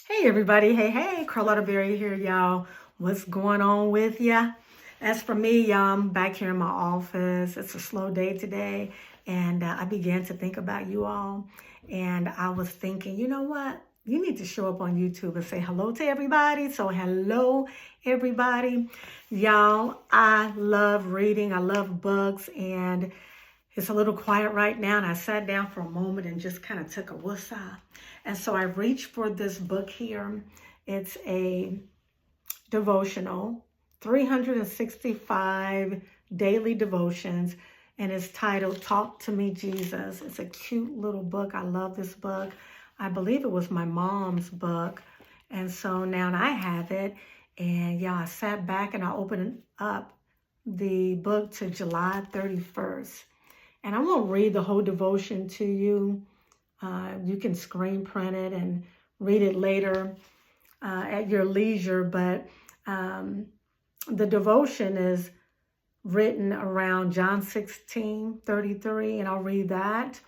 Hey everybody, hey, Carlotta Berry here, y'all. What's going on with ya? As for me, y'all, I'm back here in my office. It's a slow day today, and I began to think about you all. And I was thinking, you know what? You need to show up on YouTube and say hello to everybody. So, hello, everybody. Y'all, I love reading, I love books, and it's a little quiet right now, and I sat down for a moment and just kind of took a woosah. And so I reached for this book here. It's a devotional, 365 daily devotions, and it's titled Talk to Me, Jesus. It's a cute little book. I love this book. I believe it was my mom's book. And so now I have it. And yeah, I sat back and I opened up the book to July 31st. And I won't read the whole devotion to you. You can screen print it and read it later at your leisure. But the devotion is written around John 16:33, and I'll read that.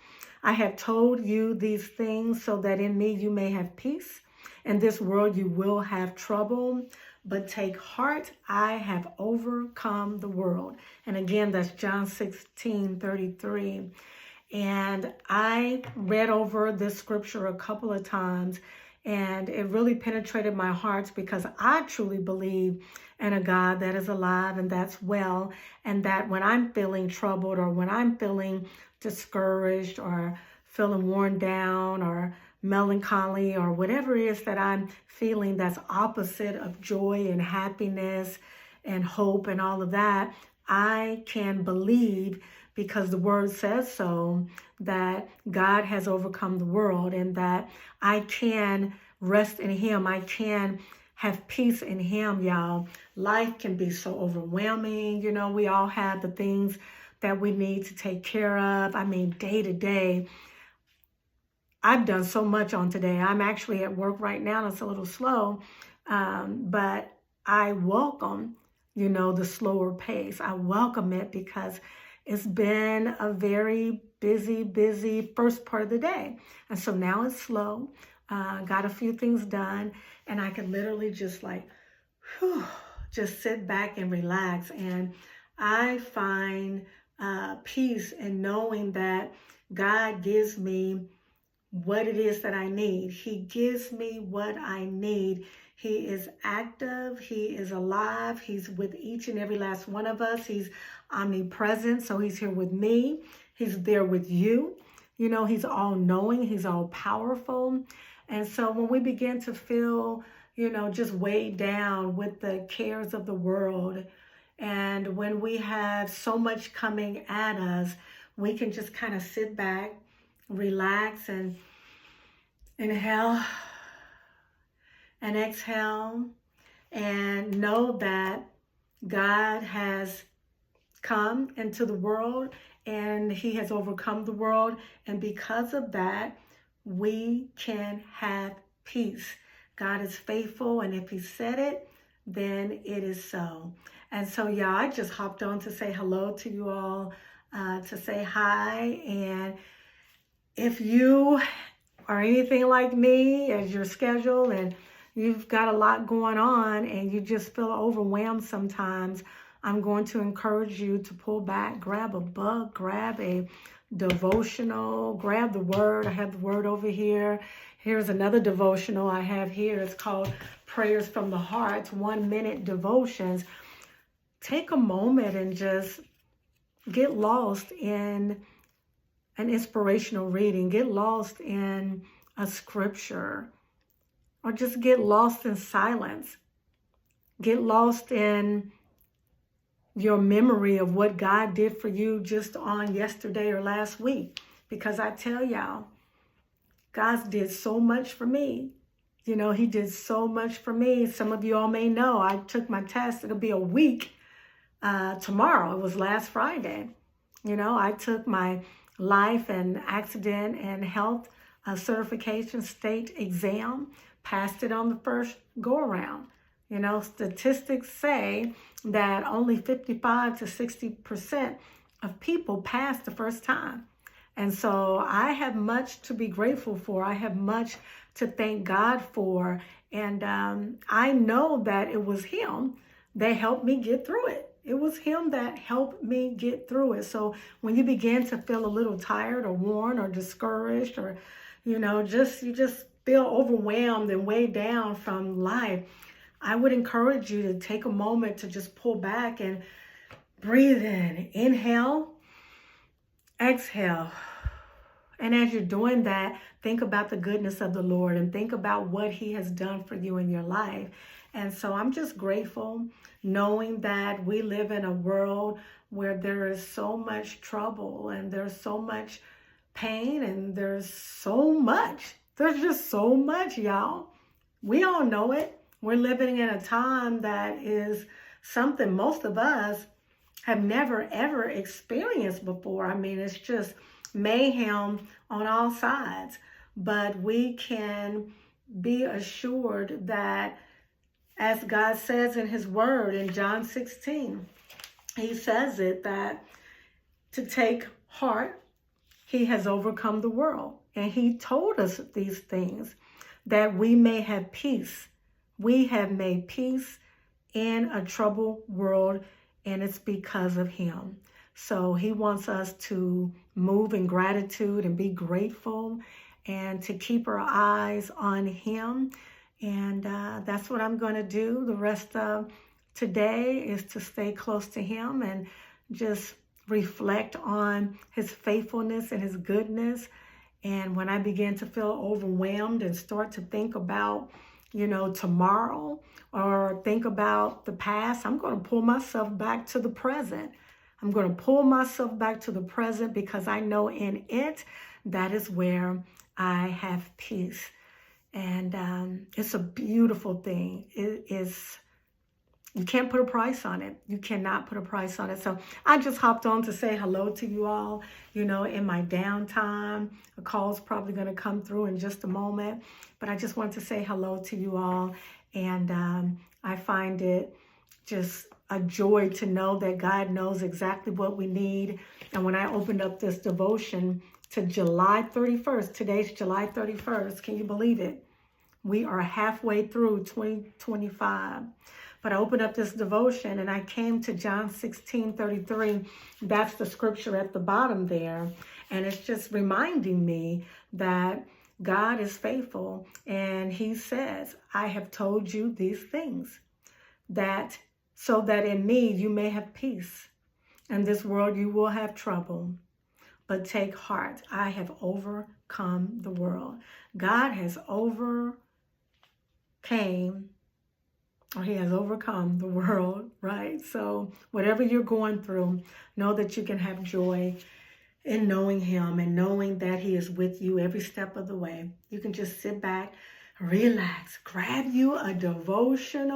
I have told you these things so that in me you may have peace. In this world you will have trouble, but take heart, I have overcome the world. And again, that's John 16:33. And I read over this scripture a couple of times, and it really penetrated my heart because I truly believe in a God that is alive and that's well, and that when I'm feeling troubled or when I'm feeling discouraged or feeling worn down or melancholy or whatever it is that I'm feeling that's opposite of joy and happiness and hope and all of that, I can believe because the word says so, that God has overcome the world and that I can rest in him. I can have peace in him, y'all. Life can be so overwhelming. You know, we all have the things that we need to take care of. I mean, day to day, I've done so much on today. I'm actually at work right now. It's a little slow, but I welcome, the slower pace. I welcome it because it's been a very busy first part of the day. And so now it's slow. Got a few things done, and I can literally just whew, just sit back and relax. And I find peace in knowing that God gives me what it is that I need. He gives me what I need. He is active. He is alive. He's with each and every last one of us. He's omnipresent. So he's here with me. He's there with you. He's all knowing. He's all powerful. And so when we begin to feel, just weighed down with the cares of the world, and when we have so much coming at us, we can just kind of sit back, relax, and inhale and exhale, and know that God has come into the world and he has overcome the world. And because of that, we can have peace. God is faithful, and if he said it, then it is so. And so, yeah, I just hopped on to say hello to you all, to say hi. And if you are anything like me, as your schedule and you've got a lot going on and you just feel overwhelmed sometimes, I'm going to encourage you to pull back, grab a book, grab a devotional, grab the word. I have the word over here. Here's another devotional I have here. It's called Prayers from the Heart, 1-minute devotions. Take a moment and just get lost in an inspirational reading, get lost in a scripture, or just get lost in silence. Get lost in your memory of what God did for you just on yesterday or last week. Because I tell y'all, God did so much for me. He did so much for me. Some of you all may know I took my test. It'll be a week tomorrow. It was last Friday. I took my life and accident and health certification state exam, passed it on the first go around. Statistics say that only 55 to 60% of people pass the first time. And so I have much to be grateful for. I have much to thank God for. And I know that it was Him that helped me get through it. It was Him that helped me get through it. So when you begin to feel a little tired or worn or discouraged, or, you just feel overwhelmed and weighed down from life, I would encourage you to take a moment to just pull back and breathe in. Inhale, exhale. And as you're doing that, think about the goodness of the Lord and think about what He has done for you in your life. And so I'm just grateful knowing that we live in a world where there is so much trouble and there's so much pain and there's just so much, y'all. We all know it. We're living in a time that is something most of us have never ever experienced before. I mean, it's just mayhem on all sides. But we can be assured that, as God says in His word in John 16, He says it, that to take heart, He has overcome the world. And He told us these things that we may have peace. We have made peace in a troubled world, and it's because of Him. So He wants us to move in gratitude and be grateful and to keep our eyes on Him. And that's what I'm going to do. The rest of today is to stay close to Him and just reflect on His faithfulness and His goodness. And when I begin to feel overwhelmed and start to think about, tomorrow, or think about the past, I'm going to pull myself back to the present. I'm going to pull myself back to the present because I know in it, that is where I have peace. And it's a beautiful thing. It is. You can't put a price on it. You cannot put a price on it. So I just hopped on to say hello to you all, in my downtime. A call's probably going to come through in just a moment. But I just want to say hello to you all. And I find it just a joy to know that God knows exactly what we need. And when I opened up this devotion to July 31st, today's July 31st, can you believe it? We are halfway through 2025. But I opened up this devotion and I came to John 16:33. That's the scripture at the bottom there. And it's just reminding me that God is faithful. And He says, I have told you these things, that so that in me you may have peace. In this world you will have trouble. But take heart, I have overcome the world. God has He has overcome the world, right? So whatever you're going through, know that you can have joy in knowing Him and knowing that He is with you every step of the way. You can just sit back, relax, grab you a devotion,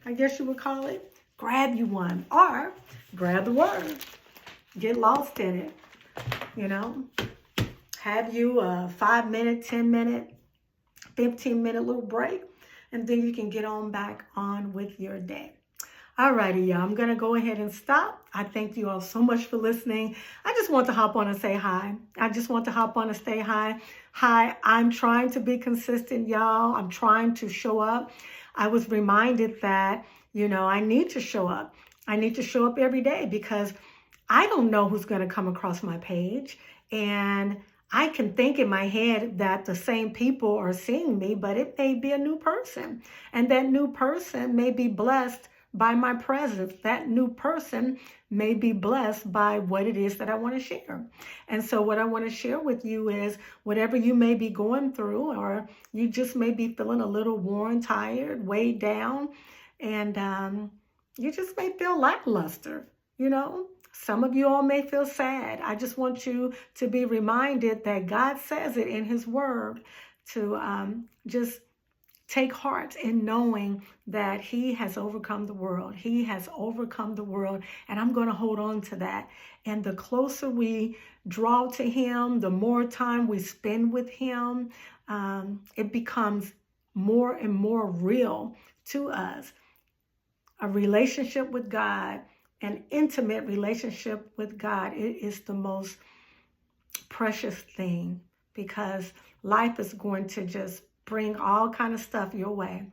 I guess you would call it. Grab you one, or grab the Word. Get lost in it, Have you a 5-minute, 10-minute, 15-minute little break. And then you can get on back on with your day. Alrighty, y'all. I'm going to go ahead and stop. I thank you all so much for listening. I just want to hop on and say hi. I just want to hop on and say hi. Hi, I'm trying to be consistent, y'all. I'm trying to show up. I was reminded that, I need to show up. I need to show up every day because I don't know who's going to come across my page. And I can think in my head that the same people are seeing me, but it may be a new person. And that new person may be blessed by my presence. That new person may be blessed by what it is that I want to share. And so what I want to share with you is whatever you may be going through, or you just may be feeling a little worn, tired, weighed down, and you just may feel lackluster, Some of you all may feel sad. I just want you to be reminded that God says it in His word to just take heart in knowing that He has overcome the world. He has overcome the world, and I'm going to hold on to that. And the closer we draw to Him, the more time we spend with Him, it becomes more and more real to us. A relationship with God, an intimate relationship with God, it is the most precious thing, because life is going to just bring all kind of stuff your way.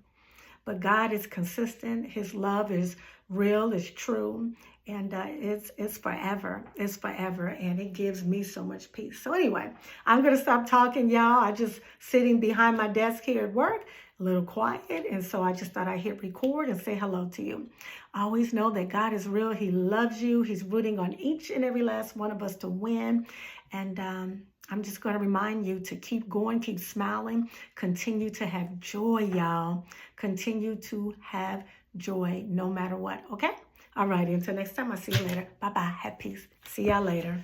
But God is consistent. His love is real, it's true, and it's forever. It's forever, and it gives me so much peace. So anyway, I'm going to stop talking, y'all. I just sitting behind my desk here at work, a little quiet, and so I just thought I'd hit record and say hello to you. Always know that God is real. He loves you. He's rooting on each and every last one of us to win, and I'm just going to remind you to keep going, keep smiling, continue to have joy, y'all. Continue to have joy no matter what, okay? All right, until next time, I'll see you later. Bye-bye. Have peace. See y'all later.